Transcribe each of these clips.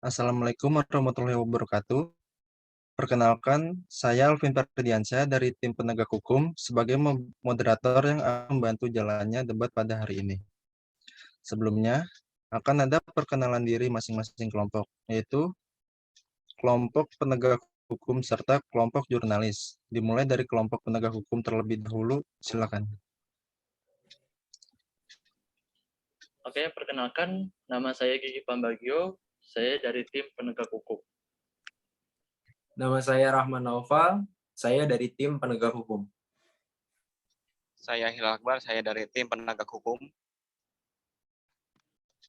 Assalamualaikum warahmatullahi wabarakatuh. Perkenalkan, saya Alvin Ferdiansyah dari tim penegak hukum sebagai moderator yang akan membantu jalannya debat pada hari ini. Sebelumnya, akan ada perkenalan diri masing-masing kelompok, yaitu kelompok penegak hukum serta kelompok jurnalis. Dimulai dari kelompok penegak hukum terlebih dahulu, silakan. Oke, perkenalkan, nama saya Gigi Pambagio, saya dari tim penegak hukum. Nama saya Rahman Naufal, saya dari tim penegak hukum. Saya Hilal Akbar, saya dari tim penegak hukum.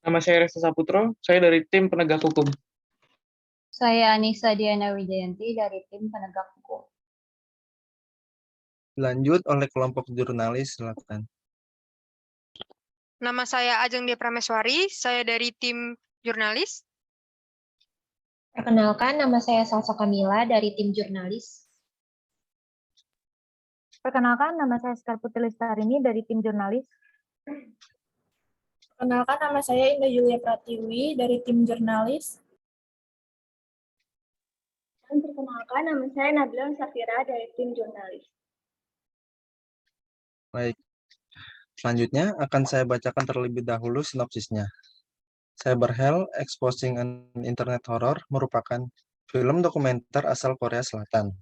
Nama saya Resta Saputro, saya dari tim penegak hukum. Saya Anissa Diana Wijayanti dari tim penegak hukum. Lanjut oleh kelompok jurnalis, silakan. Nama saya Ajeng Dia Prameswari, saya dari tim jurnalis. Perkenalkan, nama saya Salsa Kamila dari tim jurnalis. Perkenalkan, nama saya Sekar Putri Listarini dari tim jurnalis. Perkenalkan, nama saya Indah Yulia Pratiwi dari tim jurnalis. Dan perkenalkan, nama saya Nabila Safira dari tim jurnalis. Baik. Selanjutnya akan saya bacakan terlebih dahulu sinopsisnya. Cyberhell Exposing an Internet Horror merupakan film dokumenter asal Korea Selatan.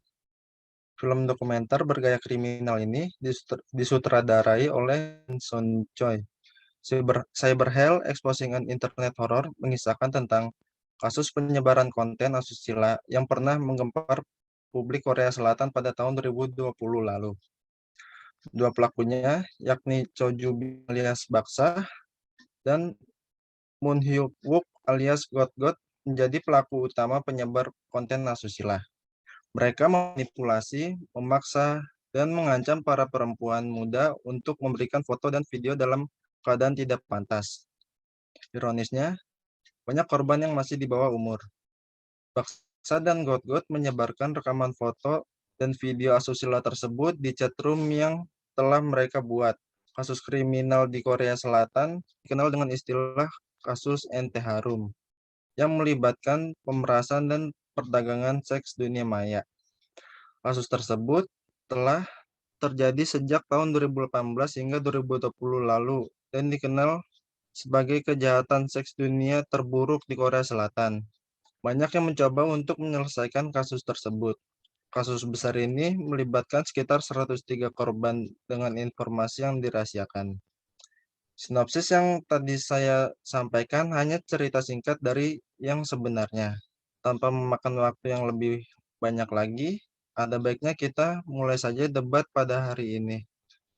Film dokumenter bergaya kriminal ini disutradarai oleh Son Choi. Cyberhell Exposing an Internet Horror mengisahkan tentang kasus penyebaran konten asusila yang pernah menggempar publik Korea Selatan pada tahun 2020 lalu. Dua pelakunya, yakni Cho Ju-bi alias Baksa dan Moon Hyuk-wook alias God menjadi pelaku utama penyebar konten asusila. Mereka memanipulasi, memaksa, dan mengancam para perempuan muda untuk memberikan foto dan video dalam keadaan tidak pantas. Ironisnya, banyak korban yang masih di bawah umur. Baksa dan God menyebarkan rekaman foto dan video asusila tersebut di chatroom yang telah mereka buat. Kasus kriminal di Korea Selatan dikenal dengan istilah kasus Ente Harum yang melibatkan pemerasan dan perdagangan seks dunia maya. Kasus tersebut telah terjadi sejak tahun 2018 hingga 2020 lalu dan dikenal sebagai kejahatan seks dunia terburuk di Korea Selatan. Banyak yang mencoba untuk menyelesaikan kasus tersebut. Kasus besar ini melibatkan sekitar 103 korban dengan informasi yang dirahasiakan. Sinopsis yang tadi saya sampaikan hanya cerita singkat dari yang sebenarnya. Tanpa memakan waktu yang lebih banyak lagi, ada baiknya kita mulai saja debat pada hari ini.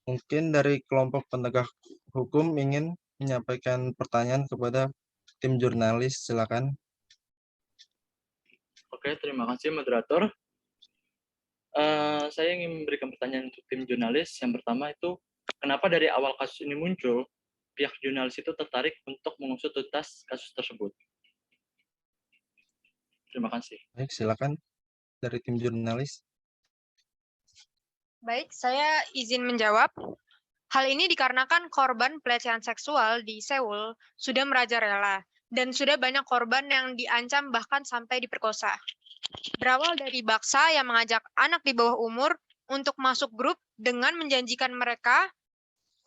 Mungkin dari kelompok penegak hukum ingin menyampaikan pertanyaan kepada tim jurnalis, silakan. Oke, terima kasih moderator. Saya ingin memberikan pertanyaan untuk tim jurnalis. Yang pertama itu, kenapa dari awal kasus ini muncul, pihak jurnalis itu tertarik untuk mengusut tuntas kasus tersebut? Terima kasih. Baik, silakan dari tim jurnalis. Baik, saya izin menjawab. Hal ini dikarenakan korban pelecehan seksual di Seoul sudah merajalela dan sudah banyak korban yang diancam bahkan sampai diperkosa. Berawal dari Baksa yang mengajak anak di bawah umur untuk masuk grup dengan menjanjikan mereka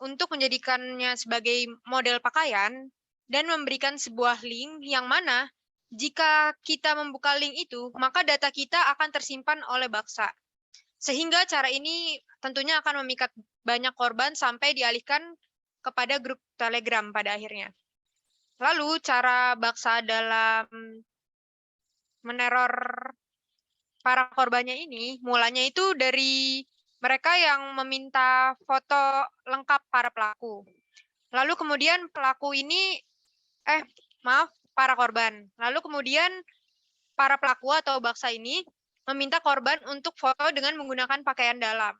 untuk menjadikannya sebagai model pakaian dan memberikan sebuah link yang mana jika kita membuka link itu, maka data kita akan tersimpan oleh Baksa. Sehingga cara ini tentunya akan memikat banyak korban sampai dialihkan kepada grup Telegram pada akhirnya. Lalu cara Baksa dalam meneror para korbannya ini, mulanya itu dari mereka yang meminta foto lengkap para pelaku. Lalu kemudian para korban. Lalu kemudian para pelaku atau Baksa ini meminta korban untuk foto dengan menggunakan pakaian dalam.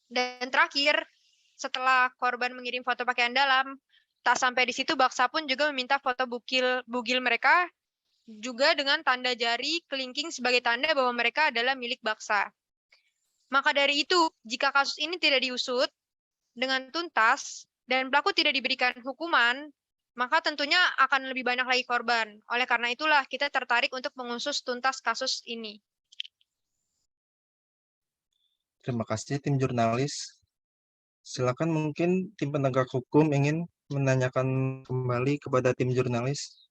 Dan terakhir, setelah korban mengirim foto pakaian dalam, tak sampai di situ Baksa pun juga meminta foto bugil mereka juga dengan tanda jari kelingking sebagai tanda bahwa mereka adalah milik Baksa. Maka dari itu, jika kasus ini tidak diusut dengan tuntas dan pelaku tidak diberikan hukuman maka tentunya akan lebih banyak lagi korban. Oleh karena itulah kita tertarik untuk mengusut tuntas kasus ini. Terima kasih tim jurnalis. Silakan mungkin tim penegak hukum ingin menanyakan kembali kepada tim jurnalis.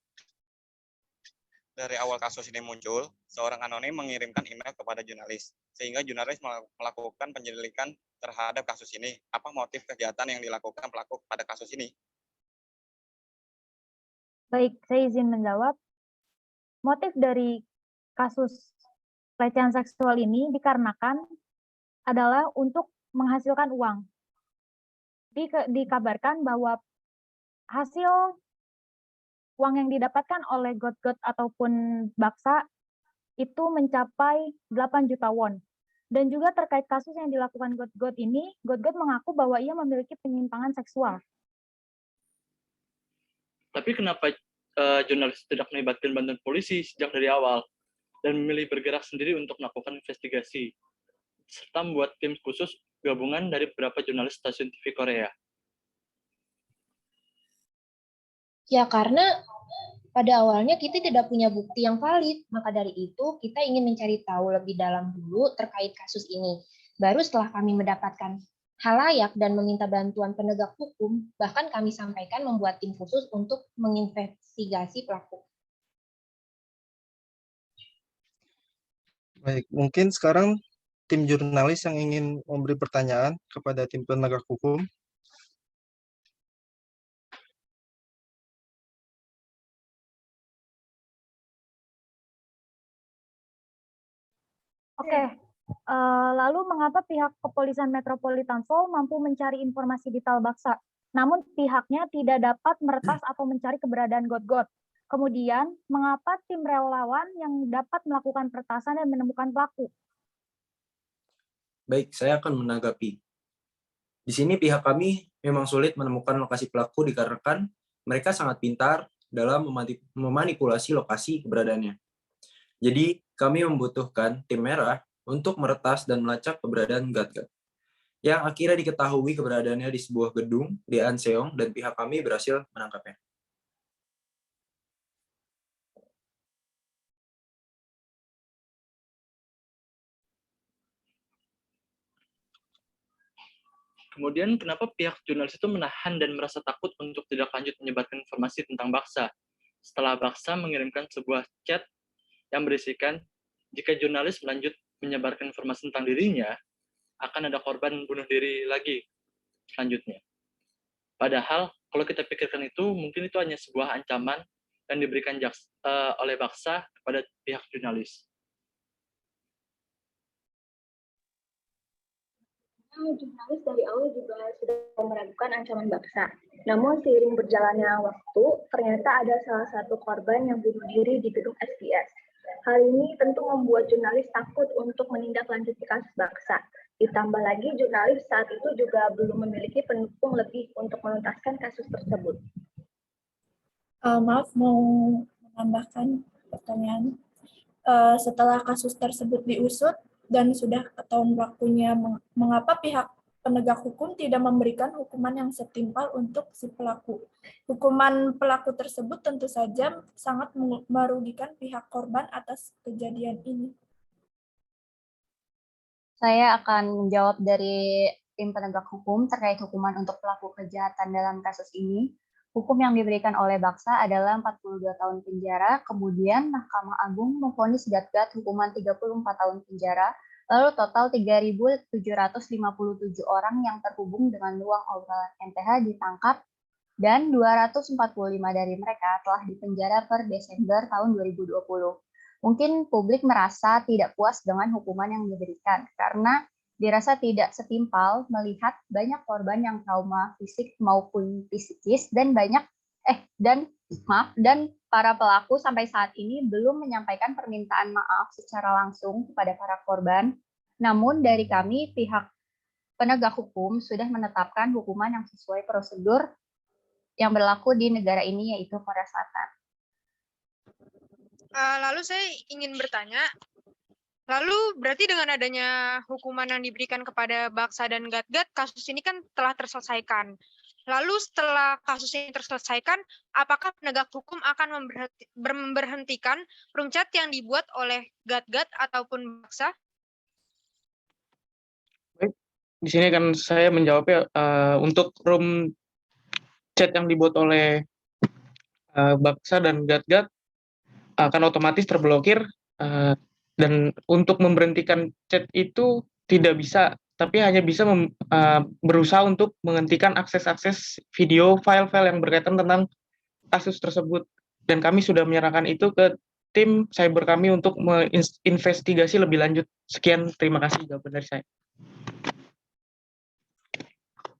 Dari awal kasus ini muncul, seorang anonim mengirimkan email kepada jurnalis, sehingga jurnalis melakukan penyelidikan terhadap kasus ini. Apa motif kejahatan yang dilakukan pelaku pada kasus ini? Baik, saya izin menjawab. Motif dari kasus pelecehan seksual ini dikarenakan adalah untuk menghasilkan uang. Dikabarkan bahwa hasil uang yang didapatkan oleh God-God ataupun Baksa itu mencapai 8 juta won. Dan juga terkait kasus yang dilakukan God-God ini, God-God mengaku bahwa ia memiliki penyimpangan seksual. Tapi kenapa jurnalis tidak melibatkan bantuan polisi sejak dari awal dan memilih bergerak sendiri untuk melakukan investigasi, serta membuat tim khusus gabungan dari beberapa jurnalis stasiun TV Korea? Ya karena pada awalnya kita tidak punya bukti yang valid, maka dari itu kita ingin mencari tahu lebih dalam dulu terkait kasus ini. Baru setelah kami mendapatkan halayak dan meminta bantuan penegak hukum, bahkan kami sampaikan membuat tim khusus untuk menginvestigasi pelaku. Baik, mungkin sekarang tim jurnalis yang ingin memberi pertanyaan kepada tim penegak hukum. Oke, lalu mengapa pihak Kepolisian Metropolitan Seoul mampu mencari informasi detail Baksa, namun pihaknya tidak dapat meretas atau mencari keberadaan God-God? Kemudian, mengapa tim relawan yang dapat melakukan peretasan dan menemukan pelaku? Baik, saya akan menanggapi. Di sini pihak kami memang sulit menemukan lokasi pelaku dikarenakan mereka sangat pintar dalam memanipulasi lokasi keberadaannya. Jadi, kami membutuhkan tim merah untuk meretas dan melacak keberadaan God-God, yang akhirnya diketahui keberadaannya di sebuah gedung di Anseong dan pihak kami berhasil menangkapnya. Kemudian kenapa pihak jurnalis itu menahan dan merasa takut untuk tidak lanjut menyebarkan informasi tentang Baksa setelah Baksa mengirimkan sebuah chat yang berisikan jika jurnalis melanjut menyebarkan informasi tentang dirinya, akan ada korban bunuh diri lagi selanjutnya. Padahal kalau kita pikirkan itu, mungkin itu hanya sebuah ancaman yang diberikan oleh Baksa kepada pihak jurnalis. Jurnalis dari awal juga sudah meragukan ancaman Baksa. Namun seiring berjalannya waktu, ternyata ada salah satu korban yang bunuh diri di gedung SBS. Hal ini tentu membuat jurnalis takut untuk menindaklanjuti kasus Baksa. Ditambah lagi jurnalis saat itu juga belum memiliki pendukung lebih untuk menuntaskan kasus tersebut. Maaf, mau menambahkan pertanyaan. Setelah kasus tersebut diusut dan sudah ketahuan pelakunya, mengapa pihak penegak hukum tidak memberikan hukuman yang setimpal untuk si pelaku? Hukuman pelaku tersebut tentu saja sangat merugikan pihak korban atas kejadian ini. Saya akan menjawab dari tim penegak hukum terkait hukuman untuk pelaku kejahatan dalam kasus ini. Hukum yang diberikan oleh Baksa adalah 42 tahun penjara, kemudian Mahkamah Agung memvonis God-God hukuman 34 tahun penjara, lalu total 3.757 orang yang terhubung dengan luang obrolan NTH ditangkap, dan 245 dari mereka telah dipenjara per Desember tahun 2020. Mungkin publik merasa tidak puas dengan hukuman yang diberikan, karena dirasa tidak setimpal melihat banyak korban yang trauma fisik maupun psikis dan para pelaku sampai saat ini belum menyampaikan permintaan maaf secara langsung kepada para korban. Namun dari kami pihak penegak hukum sudah menetapkan hukuman yang sesuai prosedur yang berlaku di negara ini, yaitu Korea Selatan. Lalu saya ingin bertanya, lalu berarti dengan adanya hukuman yang diberikan kepada Baksa dan God-God, kasus ini kan telah terselesaikan. Lalu setelah kasus ini terselesaikan, apakah penegak hukum akan memberhentikan room chat yang dibuat oleh Gat-Gat ataupun Baksa? Baik, di sini kan saya menjawabnya untuk room chat yang dibuat oleh Baksa dan Gat-Gat akan otomatis terblokir, dan untuk memberhentikan chat itu tidak bisa, tapi hanya bisa berusaha untuk menghentikan akses-akses video file-file yang berkaitan tentang kasus tersebut. Dan kami sudah menyerahkan itu ke tim cyber kami untuk menginvestigasi lebih lanjut. Sekian, terima kasih jawaban dari saya.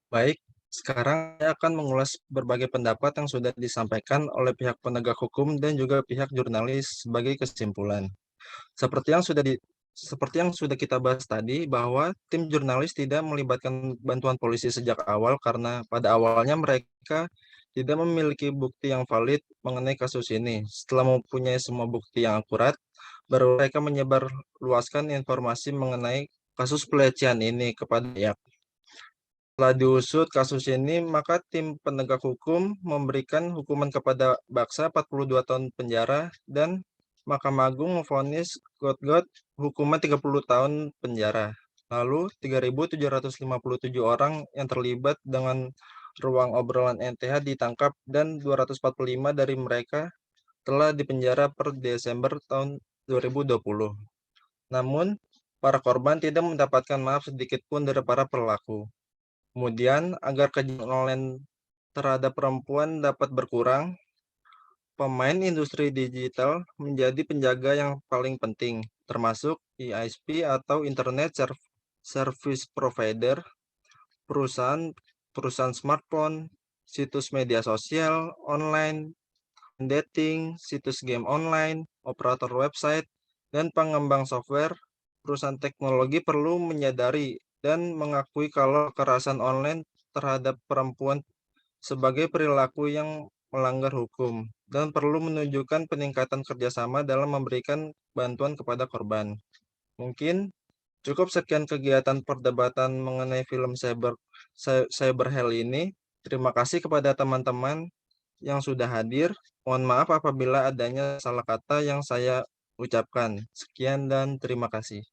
Baik, sekarang saya akan mengulas berbagai pendapat yang sudah disampaikan oleh pihak penegak hukum dan juga pihak jurnalis sebagai kesimpulan. Seperti yang sudah kita bahas tadi, bahwa tim jurnalis tidak melibatkan bantuan polisi sejak awal karena pada awalnya mereka tidak memiliki bukti yang valid mengenai kasus ini. Setelah mempunyai semua bukti yang akurat, baru mereka menyebarluaskan informasi mengenai kasus pelecehan ini kepada rakyat. Setelah diusut kasus ini, maka tim penegak hukum memberikan hukuman kepada Baksa 42 tahun penjara dan Mahkamah Agung memvonis Got-Got hukuman 30 tahun penjara. Lalu 3.757 orang yang terlibat dengan ruang obrolan NTH ditangkap dan 245 dari mereka telah dipenjara per Desember tahun 2020. Namun, para korban tidak mendapatkan maaf sedikit pun dari para pelaku. Kemudian, agar kejahatan online terhadap perempuan dapat berkurang, pemain industri digital menjadi penjaga yang paling penting, termasuk ISP atau Internet Service Provider, perusahaan smartphone, situs media sosial online, dating, situs game online, operator website, dan pengembang software. Perusahaan teknologi perlu menyadari dan mengakui kalau kekerasan online terhadap perempuan sebagai perilaku yang melanggar hukum dan perlu menunjukkan peningkatan kerjasama dalam memberikan bantuan kepada korban. Mungkin cukup sekian kegiatan perdebatan mengenai film Cyber Hell ini. Terima kasih kepada teman-teman yang sudah hadir. Mohon maaf apabila adanya salah kata yang saya ucapkan. Sekian dan terima kasih.